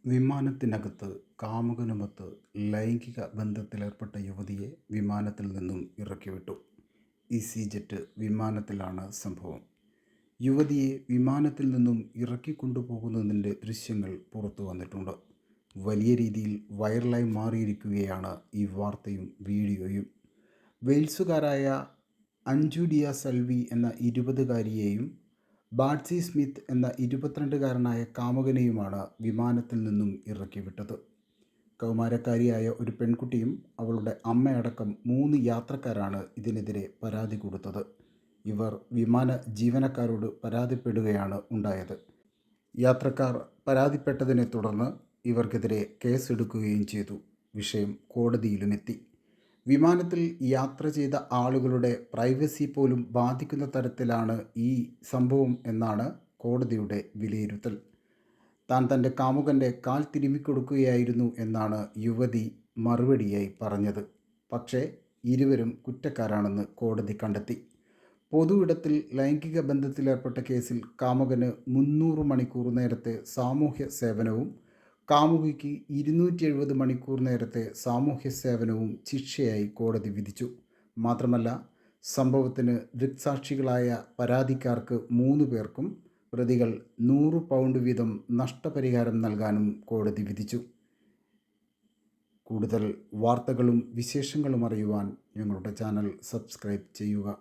വിമാനത്തിനകത്ത് കാമുകനുമൊത്ത് ലൈംഗിക ബന്ധത്തിലേർപ്പെട്ട യുവതിയെ വിമാനത്തിൽ നിന്നും ഇറക്കിവിട്ടു. ഇസിജെറ്റ് വിമാനത്തിലാണ് സംഭവം. യുവതിയെ വിമാനത്തിൽ നിന്നും ഇറക്കിക്കൊണ്ടുപോകുന്നതിൻ്റെ ദൃശ്യങ്ങൾ പുറത്തു വന്നിട്ടുണ്ട്. വലിയ രീതിയിൽ വൈറലായി മാറിയിരിക്കുകയാണ് ഈ വാർത്തയും വീഡിയോയും. വെയിൽസുകാരായ അഞ്ജു ഡിയ സൽവി എന്ന 20കാരിയെയും ബാഡ്സി സ്മിത്ത് എന്ന 22കാരനായ കാമുകനെയുമാണ് വിമാനത്തിൽ നിന്നും ഇറക്കിവിട്ടത്. കൗമാരക്കാരിയായ ഒരു പെൺകുട്ടിയും അവളുടെ അമ്മയടക്കം 3 യാത്രക്കാരാണ് ഇതിനെതിരെ പരാതി കൊടുത്തത്. ഇവർ വിമാന ജീവനക്കാരോട് പരാതിപ്പെടുകയാണ് ഉണ്ടായത്. യാത്രക്കാർ പരാതിപ്പെട്ടതിനെ തുടർന്ന് ഇവർക്കെതിരെ കേസെടുക്കുകയും ചെയ്തു. വിഷയം കോടതിയിലുമെത്തി. വിമാനത്തിൽ യാത്ര ചെയ്ത ആളുകളുടെ പ്രൈവസി പോലും ബാധിക്കുന്ന തരത്തിലാണ് ഈ സംഭവം എന്നാണ് കോടതിയുടെ വിലയിരുത്തൽ. താൻ തൻ്റെ കാമുകൻ്റെ കാൽ തിരുമ്മിക്കൊടുക്കുകയായിരുന്നു എന്നാണ് യുവതി മറുപടിയായി പറഞ്ഞത്. പക്ഷേ ഇരുവരും കുറ്റക്കാരാണെന്ന് കോടതി കണ്ടെത്തി. പൊതു ഇടത്തിൽ ലൈംഗിക ബന്ധത്തിലേർപ്പെട്ട കേസിൽ കാമുകന് 300 മണിക്കൂർ നേരത്തെ സാമൂഹ്യ സേവനവും കാമുകിക്ക് 270 മണിക്കൂർ നേരത്തെ സാമൂഹ്യ സേവനവും ശിക്ഷയായി കോടതി വിധിച്ചു. മാത്രമല്ല, സംഭവത്തിന് ദൃക്സാക്ഷികളായ പരാതിക്കാർക്ക് 3 പേർക്കും പ്രതികൾ 100 പൗണ്ട് വീതം നഷ്ടപരിഹാരം നൽകാനും കോടതി വിധിച്ചു. കൂടുതൽ വാർത്തകളും വിശേഷങ്ങളും അറിയുവാൻ ഞങ്ങളുടെ ചാനൽ സബ്സ്ക്രൈബ് ചെയ്യുക.